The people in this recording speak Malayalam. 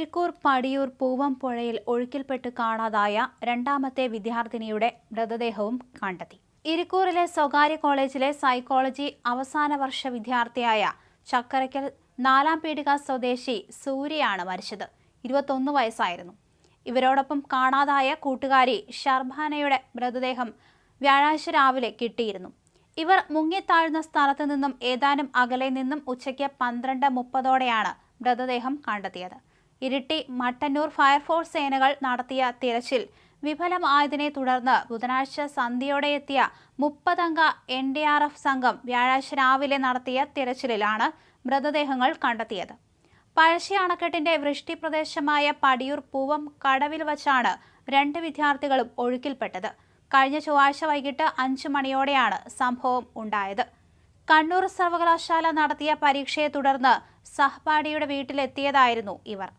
ഇരിക്കൂർ പടിയൂർ പൂവംപുഴയിൽ ഒഴുക്കിൽപ്പെട്ട് കാണാതായ രണ്ടാമത്തെ വിദ്യാർത്ഥിനിയുടെ മൃതദേഹവും കണ്ടെത്തി. ഇരിക്കൂറിലെ സ്വകാര്യ കോളേജിലെ സൈക്കോളജി അവസാന വർഷ വിദ്യാർത്ഥിയായ ചക്കരയ്ക്കൽ 4-ാം പീടിക സ്വദേശി സൂര്യയാണ് മരിച്ചത്. 21 വയസ്സായിരുന്നു. ഇവരോടൊപ്പം കാണാതായ കൂട്ടുകാരി ഷർബാനയുടെ മൃതദേഹം വ്യാഴാഴ്ച രാവിലെ കിട്ടിയിരുന്നു. ഇവർ മുങ്ങിത്താഴുന്ന സ്ഥലത്തു നിന്നും ഏതാനും അകലെ നിന്നും ഉച്ചയ്ക്ക് 12:30ഓടെയാണ് മൃതദേഹം കണ്ടെത്തിയത്. ഇരിട്ടി മട്ടന്നൂർ ഫയർഫോഴ്സ് സേനകൾ നടത്തിയ തിരച്ചിൽ വിഫലമായതിനെ തുടർന്ന് ബുധനാഴ്ച സന്ധ്യയോടെ എത്തിയ 30-അംഗ NDRF സംഘം വ്യാഴാഴ്ച രാവിലെ നടത്തിയ തിരച്ചിലിലാണ് മൃതദേഹങ്ങൾ കണ്ടെത്തിയത്. പഴശ്ശി അണക്കെട്ടിന്റെ വൃഷ്ടി പ്രദേശമായ പടിയൂർ പൂവം കടവിൽ വച്ചാണ് 2 വിദ്യാർത്ഥികളും ഒഴുക്കിൽപ്പെട്ടത്. കഴിഞ്ഞ ചൊവ്വാഴ്ച വൈകിട്ട് 5 മണിയോടെയാണ് സംഭവം ഉണ്ടായത്. കണ്ണൂർ സർവകലാശാല നടത്തിയ പരീക്ഷയെ തുടർന്ന് സഹപാഠിയുടെ വീട്ടിലെത്തിയതായിരുന്നു ഇവർ.